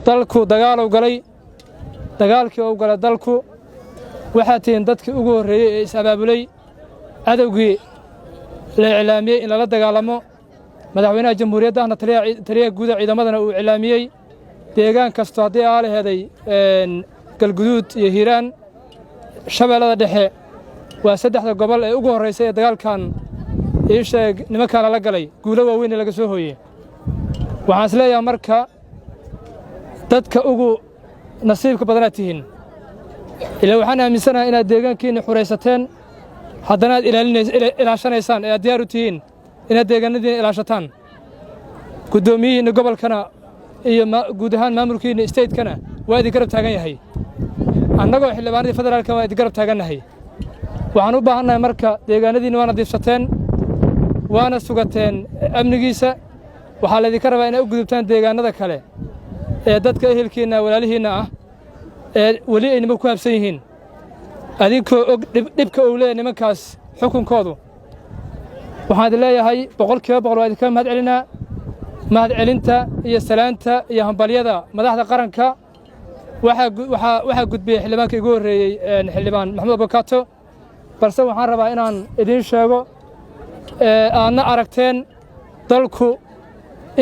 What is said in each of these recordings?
dalku dagaal uu galay dagaalkii uu galay dalku waxaa tihiin dadkii ugu horreeyey ee is-abaabulay cadowgii la iclaamiyey in lala dagaalamo madaxweynaha jamhuuriyadda ahna taliyaha guud ee ciidamadana uu iclaamiyey deegaan kastoo haddii aa laheeday galguduud iyo hiiraan shabeellada dhexe waa saddexda gobol ee ugu horraysay ee dagaalkan ii sheeg nimankaa lala galay guulo waaweyn ee laga soo hooyey waxaan is leeyahay marka dadka ugu nasiibka badanaad tihiin ilaa waxaan aaminsanahay inaad deegaankiinna xuraysateen haddana aad ilaashanaysaan ee aad diyaar u tihiin inaad deegaanadiinna ilaashataan guddoomiyihiinna gobolkana iyo guud ahaan maamulkiinna stateskana waa idin garab taagan yahay annagoo xildhibaanadii federaalka waa idin garab taagannahay waxaan u baahannahay marka deegaanadiinna waana diibsateen waana sugateen amnigiisa waxaa laydinka rabaa inay u gudubtaan deegaannada kale ee dadka ehelkiinna walaalihiinna ah ee weli ay nimanku ku habsan yihiin adinkoo og dhibka uu leeyahay nimankaas xukunkoodu waxaan idin leeyahay boqolkiiba boqol waa idinka mahad celinaa mahadcelinta iyo salaanta iyo hambalyada madaxda qaranka waxaa gudbiyey xildhibaanka igu horreeyey xildhibaan maxamuud abukaato balse waxaan rabaa inaan idiin sheego aadna aragteen dalku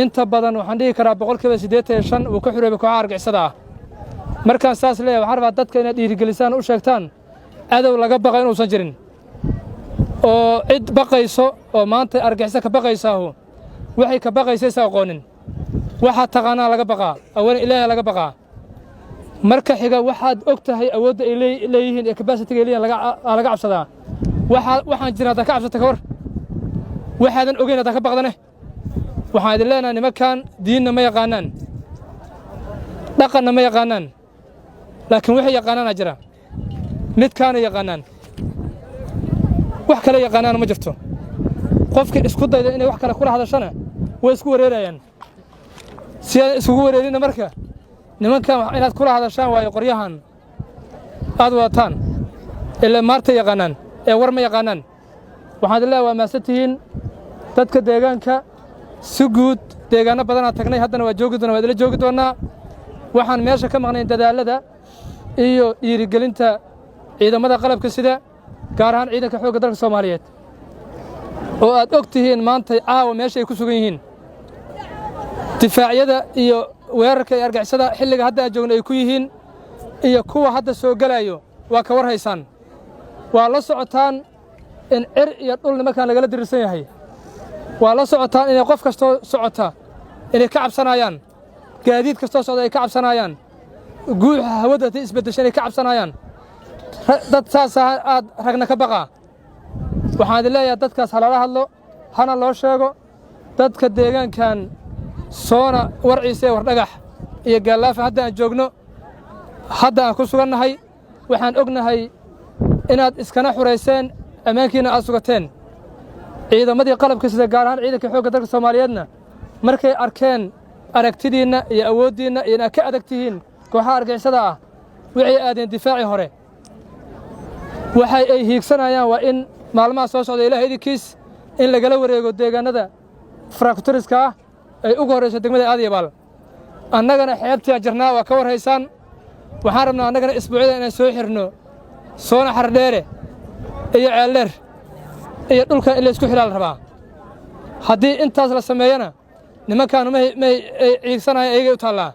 inta badan waxaan dhihi karaa boqolkiiba 85 uu ka xureebay kooxaha argixisada ah markaan saas leeyahay waxaan rabaa dadka inaad dhiirigelisaan u sheegtaan cadow laga baqa inuusan jirin oo cid baqayso oo maanta argixisa ka baqaysaahu waxay ka baqaysaysa aqoonin waxa taqaanaa laga baqaa awan ilaahay laga baqaa marka xiga waxaad og tahay awoodda ay leeyihiin ee capacity ay leeyihiin laga cabsadaa waxaan jiraa ka cabsata ka war waxaadan ogeyn ka baqdane waxaan idin leenahay nimankan diinna ma yaqaanaan dhaqanna ma yaqaanaan laakiin waxay yaqaanaana jira midkaana yaqaanaan wax kale yaqaanaan ma jirto qofkii isku dayda inay wax kale kula hadashana way isku wareerayaan si ay isugu wareerina marka nimankan inaad kula hadashaan waayo qoryahan aad wataan ilaa maarta yaqaanaan ee war ma yaqaanaan waxaan idin leeyahay waa maasatihiin dadka deegaanka si guud deegaano badan aan tagnay haddana waa joogi doonaa waa idila joogi doonaa waxaan meesha ka maqnayn dadaalada iyo dhiirigelinta ciidamada qalabka sida gaar ahaan ciidanka xoogga dalka Soomaaliyeed oo aad og tihiin maanta caawa meesha ay ku sugan yihiin difaacyada iyo weerarka ay argixisada xilliga hadda aan joogno ay ku yihiin iyo kuwa hadda soo galayo waa ka war haysaan waa la socotaan in cir iyo dhul nimankan lagala dirirsan yahay waa la socotaan inay qof kastoo socota inay ka cabsanayaan gaadiid kastoo socda ay ka cabsanayaan guuxa hawada isbedeshay inay ka cabsanayaan dad saas aad ragna ka baqa waxaan idin leeyahay dadkaas halala hadlo hana loo sheego dadka deegaankan soona warciisa war dhagax iyo gaalaafa hadda aan joogno hadda aan ku sugannahay waxaan ognahay inaad iskana xureyseen ammaankiina aad sugateen ciidamadii qalabka sida gaar ahaan ciidanka xoogga dalka Soomaaliyeedna markay arkeen aragtidiina iyo awoodiina iyo inaad ka adag tihiin kooxaha argixisada ah waxay aadeen difaaci hore waxay ay hiigsanayaan waa in maalmaha soo socda ilaahay idinkiis in lagala wareego deegaanada fraktoriska ah ay ugu horeyso degmada Aadiyabaal annagana xeebtii jirnaa waa ka war haysaan waxaan rabnaa annagana isbuucida inaan soo xirno soona xardheere iyo ceeldheer iyo dhulka in la isku xilaal rabaa haddii intaas la sameeyana nimankan ma ciigsanaya ayaga u taallaa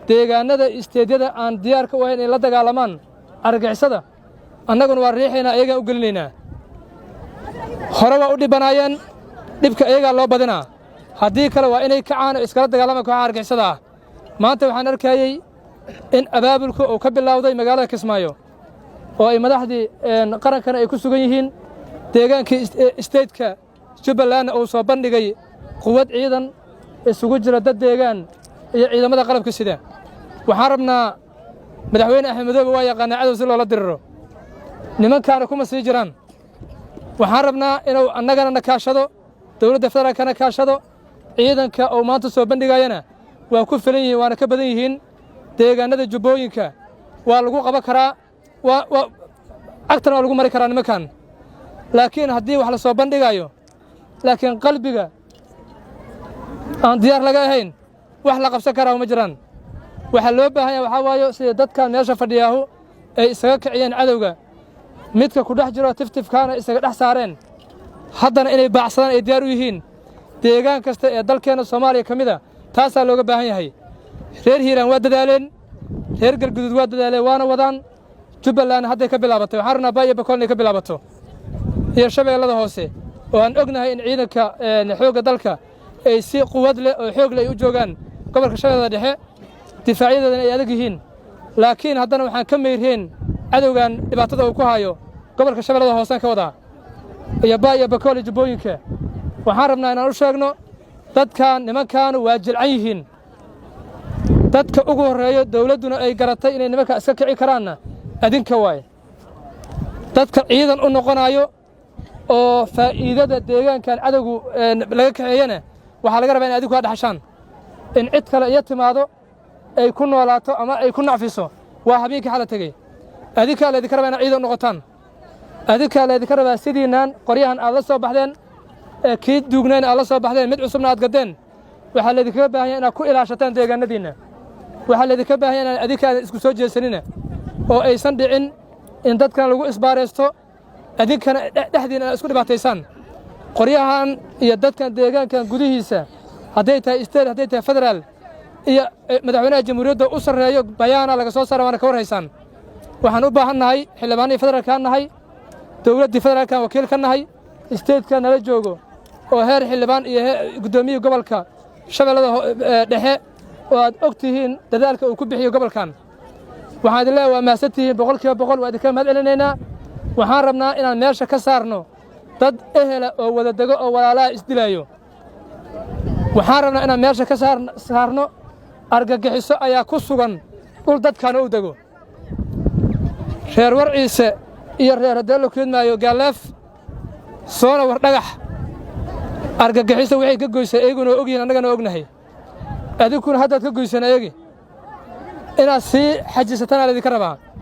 deegaanada isteedyada aan diyaarka u ahayn in la dagaalamaan argixisada annaguna waa riixaynaa ayagaan u gelinaynaa hore waa u dhibanaayeen dhibka ayagaa loo badinaa haddii kale waa inay kacaan oo iskala dagaalamaan kooxaha argixisada ah maanta waxaan arkayey in abaabulku uu ka bilowday magaalada Kismaayo oo ay madaxdii qarankana ay ku sugan yihiin deegaankii stateka Jubbaland uu soo bandhigay quwad ciidan isugu jira dad deegaan iyo ciidamada qalabka sida waxaan rabnaa madaxweyne Axmed Madoobe waa yaqaan cadow si loola diriro nimankaana kuma sii jiraan waxaan rabnaa inuu annagana nakaashado dawladda federaalkana kaashado ciidanka oo maanta soo bandhigayana waa ku filan yihiin waana ka badan yihiin deegaanada jubbooyinka waa lagu qaban karaa agtana waa lagu mari karaa nimankan laakiin haddii wax la soo bandhigayo laakiin qalbiga aan diyaar laga ahayn wax la qabsan karaa ma jiraan waxaa loo baahan yahay waxaa waayo sida dadkan meesha fadhiyaahu ay isaga kiciyeen cadowga midka ku dhex jiro tiftifkaana isaga dhex saareen haddana inay baacsadaan ay diyaar u yihiin deegaan kasta ee dalkeena Soomaaliya ka mid ah taasaa looga baahan yahay reer Hiiraan waa dadaaleen reer Galguduud waa dadaaleen waana wadaan Jubbaland hadday ka bilaabatay waxaan rabnaa Baay iyo Bakool inay ka bilaabato iyo Shabeellada hoose oo aan ognahay in ciidanka xoogga dalka ay si quwad leh oo xoog leh u joogaan gobolka Shabeellada dhexe difaacyadooda ay adag yihiin laakiin haddana waxaan ka meerheen cadowgan dhibaatada uu ku hayo gobolka Shabeellada hoose ka wada iyo Baay iyo Bakool iyo Jubbooyinka waxaan rabnaa inaan u sheegno dadkan nimankan waa jilcan yihiin dadka ugu horeeyo dawladuna ay garatay inay nimanka iska kici karaanna adinka waay dadka ciidan u noqonayo oo faa'iidada deegaankan cadowgu laga kaxeeyana waxaa laga rabaa in adinku dhaxashaan in cid kale iyo timaado ay ku noolaato ama ay ku nacfiso waa habeenkii xala tagay adinka la idinka rabaa in ciidan noqotaan adinka la idinka rabaa sidiinaan qoryahan aad la soo baxdeen kii duugnayn aad la soo baxdeen mid cusubna aad gadeen waxaa la idinka baahan yahay inaad ku ilaashataan deegaanadiina waxaa la idinka baahan yahay in adinka isku soo jeesanina oo aysan dhicin in dadkan lagu isbaareysto adinkana dhexdiina isku dhibaataysaan qoryahan iyo dadkan deegaankan gudihiisa hadday tahay state hadday tahay federaal iyo madaxweynaha jamhuuriyadda u sarreeyo bayaana laga soo saaray waana ka warhaysaan waxaan u baahannahay xildhibaanadii federaalkaan nahay dowladdii federaalkaan wakiil ka nahay statetka nala joogo oo heer xildhibaan iyo guddoomiyihii gobolka Shabeellada dhexe oo aad og tihiin dadaalka uu ku bixiyo gobolkan waxaan idin leeyahay waa mahadsantihiin boqolkiiba boqol waa idinka mahad celinaynaa waxaan rabnaa inaan meesha ka saarno dad ehela oo wada dego oo walaalaha isdilaayo waxaan rabnaa inaan meesha ka saarno argagixiso ayaa ku sugan dhul dadkaana u dego reer Warciise iyo reer Hadeelo Keedmaayo Gaaleef soona war dhagax argagixiso waxay ka goysay eeguna ogyihiin annagana ognahay adinkuna haddaad ka goyseen ayagi inaad sii xajisataan idinka rabaa